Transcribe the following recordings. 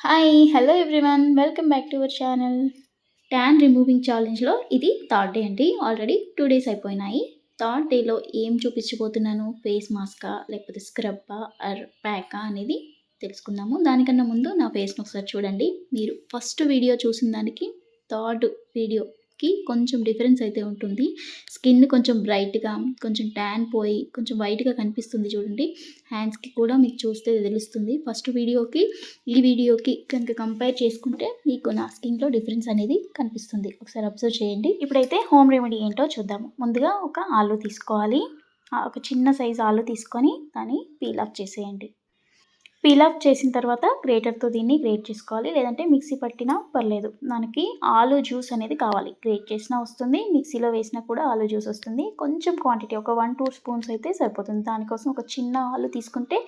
Hi! Hello everyone. Welcome back to our channel. Tan removing ఛాలెంజ్‌లో ఇది third day అండి. Already 2 days అయిపోయినాయి. Third డేలో ఏం చూపించబోతున్నాను, ఫేస్ మాస్కా, లేకపోతే స్క్రబ్బా ఆర్ ప్యాకా అనేది తెలుసుకుందాము. దానికన్నా ముందు నా ఫేస్‌ని ఒకసారి చూడండి. మీరు ఫస్ట్ వీడియో చూసిన దానికి థర్డ్ వీడియోకి కొంచెం డిఫరెన్స్ అయితే ఉంటుంది. స్కిన్ కొంచెం బ్రైట్‌గా, కొంచెం ట్యాన్ పోయి, కొంచెం వైట్‌గా కనిపిస్తుంది చూడండి. హ్యాండ్స్‌కి కూడా మీకు చూస్తే తెలుస్తుంది. ఫస్ట్ వీడియోకి, ఈ వీడియోకి కనుక కంపేర్ చేసుకుంటే మీకు నా స్కిన్‌లో డిఫరెన్స్ అనేది కనిపిస్తుంది. ఒకసారి అబ్జర్వ్ చేయండి. ఇప్పుడైతే హోమ్ రెమెడీ ఏంటో చూద్దాము. ముందుగా ఒక ఆలు తీసుకోవాలి. ఒక చిన్న సైజు ఆలు తీసుకొని దాన్ని పీల్ ఆఫ్ చేసేయండి. పీల్ ఆఫ్ చేసిన తర్వాత గ్రేటర్తో దీన్ని గ్రేట్ చేసుకోవాలి, లేదంటే మిక్సీ పట్టినా పర్లేదు. దానికి ఆలు జ్యూస్ అనేది కావాలి. గ్రేట్ చేసినా వస్తుంది, మిక్సీలో వేసినా కూడా ఆలు జ్యూస్ వస్తుంది. కొంచెం క్వాంటిటీ ఒక 1-2 స్పూన్స్ అయితే సరిపోతుంది. దానికోసం ఒక చిన్న ఆలు తీసుకుంటే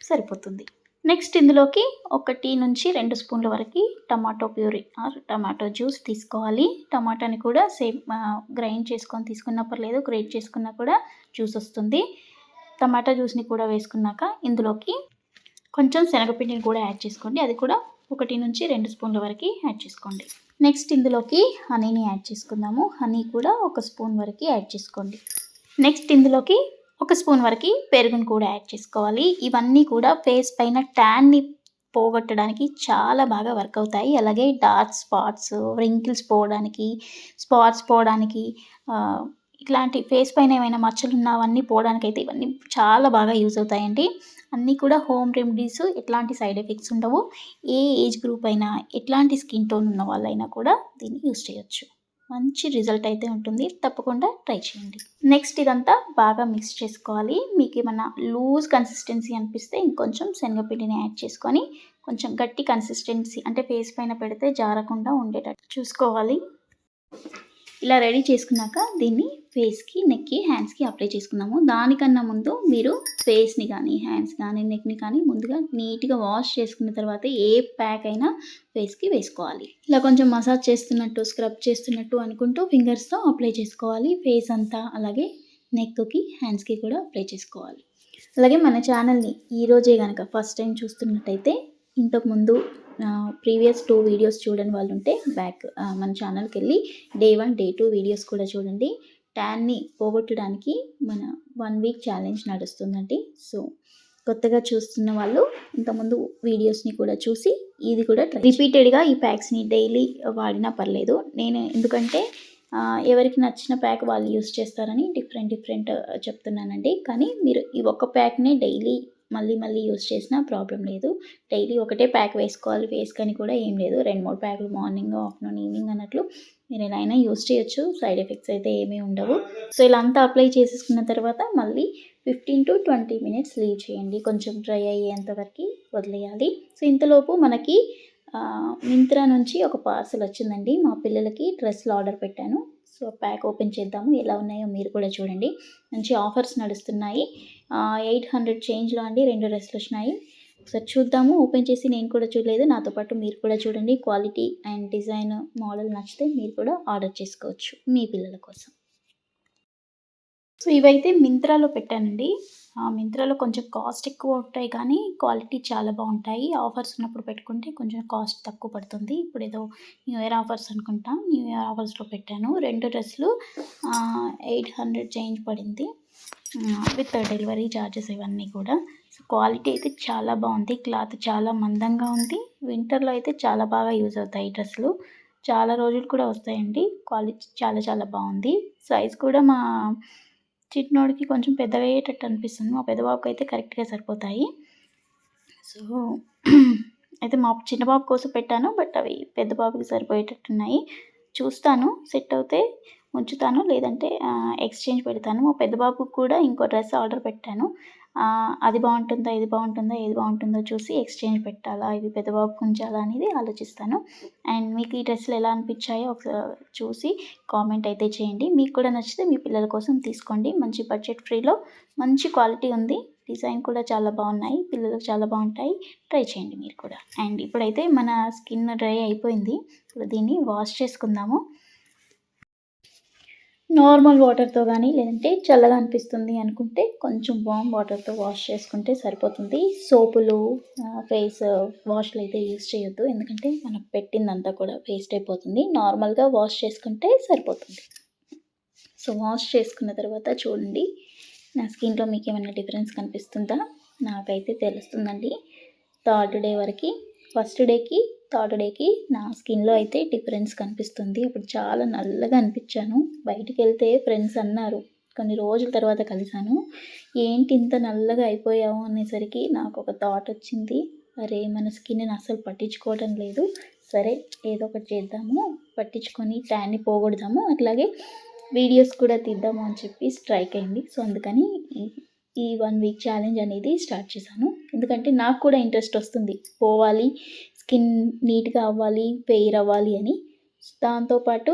సరిపోతుంది. నెక్స్ట్ ఇందులోకి 1-2 స్పూన్ల వరకు tomato puree or tomato juice తీసుకోవాలి. టమాటాని కూడా సేమ్ గ్రైండ్ చేసుకొని తీసుకున్నా పర్లేదు, గ్రేట్ చేసుకున్నా కూడా జ్యూస్ వస్తుంది. టమాటా జ్యూస్ని కూడా వేసుకున్నాక ఇందులోకి కొంచెం శనగపిండిని కూడా యాడ్ చేసుకోండి. అది కూడా 1-2 స్పూన్ల వరకు యాడ్ చేసుకోండి. నెక్స్ట్ ఇందులోకి హనీని యాడ్ చేసుకుందాము. హనీ కూడా 1 స్పూన్ వరకు యాడ్ చేసుకోండి. నెక్స్ట్ ఇందులోకి 1 స్పూన్ వరకు పెరుగును కూడా యాడ్ చేసుకోవాలి. ఇవన్నీ కూడా ఫేస్ పైన ట్యాన్ని పోగొట్టడానికి చాలా బాగా వర్క్ అవుతాయి. అలాగే డార్క్ స్పాట్స్, రింకిల్స్ పోవడానికి, స్పాట్స్ పోవడానికి, ఇట్లాంటి ఫేస్ పైన ఏమైనా మచ్చలు ఉన్నవన్నీ పోవడానికైతే ఇవన్నీ చాలా బాగా యూజ్ అవుతాయండి. అన్నీ కూడా హోమ్ రెమెడీస్, ఎట్లాంటి సైడ్ ఎఫెక్ట్స్ ఉండవు. ఏ ఏజ్ గ్రూప్ అయినా, ఎట్లాంటి స్కిన్ టోన్ ఉన్న వాళ్ళైనా కూడా దీన్ని యూజ్ చేయొచ్చు. మంచి రిజల్ట్ అయితే ఉంటుంది. తప్పకుండా ట్రై చేయండి. నెక్స్ట్ ఇదంతా బాగా మిక్స్ చేసుకోవాలి. మీకు ఏమన్నా లూజ్ కన్సిస్టెన్సీ అనిపిస్తే ఇంకొంచెం శనగపిండిని యాడ్ చేసుకొని కొంచెం గట్టి కన్సిస్టెన్సీ అంటే ఫేస్ పైన పెడితే జారకుండా ఉండేటట్టు చూసుకోవాలి. ఇలా రెడీ చేసుకున్నాక దీన్ని ఫేస్కి, నెక్కి, హ్యాండ్స్కి అప్లై చేసుకుందాము. దానికన్నా ముందు మీరు ఫేస్ని కానీ, హ్యాండ్స్ కానీ, నెక్ని కానీ ముందుగా నీట్గా వాష్ చేసుకున్న తర్వాత ఏ ప్యాక్ అయినా ఫేస్కి వేసుకోవాలి. ఇలా కొంచెం మసాజ్ చేస్తున్నట్టు, స్క్రబ్ చేస్తున్నట్టు అనుకుంటూ ఫింగర్స్తో అప్లై చేసుకోవాలి. ఫేస్ అంతా, అలాగే నెక్కి, హ్యాండ్స్కి కూడా అప్లై చేసుకోవాలి. అలాగే మన ఛానల్ని ఈరోజే కనుక ఫస్ట్ టైం చూస్తున్నట్టయితే ఇంతకుముందు ప్రీవియస్ 2 వీడియోస్ చూడని వాళ్ళు ఉంటే మన ఛానల్కి వెళ్ళి డే 1, డే 2 వీడియోస్ కూడా చూడండి. ట్యాన్ని పోగొట్టడానికి మన 1 వీక్ ఛాలెంజ్ నడుస్తుందండి. సో కొత్తగా చూస్తున్న వాళ్ళు ఇంతకుముందు వీడియోస్ని కూడా చూసి ఇది కూడా రిపీటెడ్గా ఈ ప్యాక్స్ని డైలీ వాడినా పర్లేదు. నేను ఎందుకంటే ఎవరికి నచ్చిన ప్యాక్ వాళ్ళు యూస్ చేస్తారని డిఫరెంట్ చెప్తున్నానండి. కానీ మీరు ఈ ఒక్క ప్యాక్నే డైలీ మళ్ళీ యూస్ చేసినా ప్రాబ్లం లేదు. డైలీ ఒకటే ప్యాక్ వేసుకోవాలి ఫేస్‌కని కూడా ఏం లేదు. 2-3 ప్యాకులు మార్నింగ్, ఆఫ్టర్నూన్, ఈవినింగ్ అన్నట్లు మీరు ఎలా అయినా యూస్ చేయొచ్చు. సైడ్ ఎఫెక్ట్స్ అయితే ఏమీ ఉండవు. సో ఇలా అంతా అప్లై చేసేసుకున్న తర్వాత మళ్ళీ 15-20 మినిట్స్ లీవ్ చేయండి. కొంచెం డ్రై అయ్యేంత వరకు వదిలేయాలి. సో ఇంతలోపు మనకి మింత్రా నుంచి ఒక పార్సల్ వచ్చిందండి. మా పిల్లలకి డ్రెస్సులు ఆర్డర్ పెట్టాను. సో ప్యాక్ ఓపెన్ చేద్దాము. ఎలా ఉన్నాయో మీరు కూడా చూడండి. మంచి ఆఫర్స్ నడుస్తున్నాయి. 800 చేంజ్లో అండి 2 డ్రెస్సులు వచ్చినాయి. ఒకసారి చూద్దాము. ఓపెన్ చేసి నేను కూడా చూడలేదు. నాతో పాటు మీరు కూడా చూడండి. క్వాలిటీ అండ్ డిజైన్, మోడల్ నచ్చితే మీరు కూడా ఆర్డర్ చేసుకోవచ్చు మీ పిల్లల కోసం. సో ఇవైతే మింత్రాలో పెట్టానండి. మింత్రాలో కొంచెం కాస్ట్ ఎక్కువ ఉంటాయి కానీ క్వాలిటీ చాలా బాగుంటాయి. ఆఫర్స్ ఉన్నప్పుడు పెట్టుకుంటే కొంచెం కాస్ట్ తక్కువ పడుతుంది. ఇప్పుడు ఏదో న్యూ ఇయర్ ఆఫర్స్ అనుకుంటా, న్యూ ఇయర్ ఆఫర్స్లో పెట్టాను. 2 డ్రెస్సులు 800 చేంజ్ పడింది విత్ డెలివరీ ఛార్జెస్ ఇవన్నీ కూడా. సో క్వాలిటీ అయితే చాలా బాగుంది. క్లాత్ చాలా మందంగా ఉంది. వింటర్లో అయితే చాలా బాగా యూజ్ అవుతాయి ఈ డ్రెస్సులు. చాలా రోజులు కూడా వస్తాయండి. క్వాలిటీ చాలా బాగుంది. సైజ్ కూడా మా చిన్నోడికి కొంచెం పెద్దగా అయ్యేటట్టు అనిపిస్తుంది. మా పెద్ద బాబుకి అయితే కరెక్ట్గా సరిపోతాయి. సో అయితే మా చిన్న బాబు కోసం పెట్టాను. బట్ అవి పెద్ద బాబుకి సరిపోయేటట్టున్నాయి. చూస్తాను, సెట్ అవుతే ఉంచుతాను, లేదంటే ఎక్స్చేంజ్ పెడతాను. మా పెద్ద బాబుకి కూడా ఇంకో డ్రెస్ ఆర్డర్ పెట్టాను. అది బాగుంటుందా, ఇది బాగుంటుందా, ఏది బాగుంటుందో చూసి ఎక్స్చేంజ్ పెట్టాలా, ఇది పెద్ద బాబుకి ఉంచాలా అనేది ఆలోచిస్తాను. అండ్ మీకు ఈ డ్రెస్సులు ఎలా అనిపించాయో ఒకసారి చూసి కామెంట్ అయితే చేయండి. మీకు కూడా నచ్చితే మీ పిల్లల కోసం తీసుకోండి. మంచి బడ్జెట్ ఫ్రీలో మంచి క్వాలిటీ ఉంది. డిజైన్ కూడా చాలా బాగున్నాయి. పిల్లలకు చాలా బాగుంటాయి. ట్రై చేయండి మీరు కూడా. అండ్ ఇప్పుడైతే మన స్కిన్ డ్రై అయిపోయింది. ఇప్పుడు దీన్ని వాష్ చేసుకుందాము. నార్మల్ వాటర్‌తో గానీ, లేదంటే చల్లగా అనిపిస్తుంది అనుకుంటే కొంచెం వార్మ్ వాటర్‌తో వాష్ చేసుకుంటే సరిపోతుంది. సోపులు, ఫేస్ వాష్‌లయితే యూజ్ చేయొద్దు. ఎందుకంటే మనం పెట్టిందంతా కూడా వేస్ట్ అయిపోతుంది. నార్మల్‌గా వాష్ చేసుకుంటే సరిపోతుంది. సో, వాష్ చేసుకున్న తర్వాత చూడండి, నా స్కిన్‌లో మీకేమన్నా డిఫరెన్స్ కనిపిస్తుందా? నాకైతే తెలుస్తుందండి. థర్డ్ డే వరకి ఫస్ట్ డేకి, థర్డ్ డేకి నా స్కిన్‌లో అయితే డిఫరెన్స్ కనిపిస్తుంది. అప్పుడు చాలా నల్లగా అనిపించాను. బయటికెళ్తే ఫ్రెండ్స్ అన్నారు. కొన్ని రోజుల తర్వాత కలిసాను. "ఏంటి ఇంత నల్లగా అయిపోయావు?" అనేసరికి నాకొక థాట్ వచ్చింది. అరే! మన స్కిన్‌ని అస్సలు పట్టించుకోవడం లేదు. సరే ఏదో ఒకటి చేద్దాము. పట్టించుకొని ట్యాన్‌ని పోగొడదాము. అట్లాగే వీడియోస్ కూడా తీద్దాము అని చెప్పి స్ట్రైక్ అయింది. సో, అందుకని ఈ ఈ 1 వీక్ ఛాలెంజ్ అనేది స్టార్ట్ చేశాను. ఎందుకంటే నాకు కూడా ఇంట్రెస్ట్ వస్తుంది. పోవాలి, స్కిన్ నీట్‌గా అవ్వాలి, ఫెయిర్ అవ్వాలి అని. దాంతో పాటు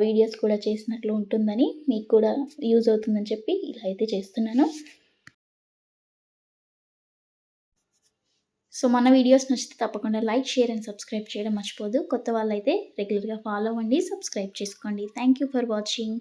వీడియోస్ కూడా చేసినట్లు ఉంటుందని, మీకు కూడా యూజ్ అవుతుందని చెప్పి ఇలా అయితే చేస్తున్నాను. సో, మన వీడియోస్ నచ్చితే తప్పకుండా లైక్, షేర్ అండ్ సబ్స్క్రైబ్ చేయడం మర్చిపోవద్దు. కొత్త వాళ్ళైతే రెగ్యులర్‌గా ఫాలో అవ్వండి, సబ్స్క్రైబ్ చేసుకోండి. Thank you for watching.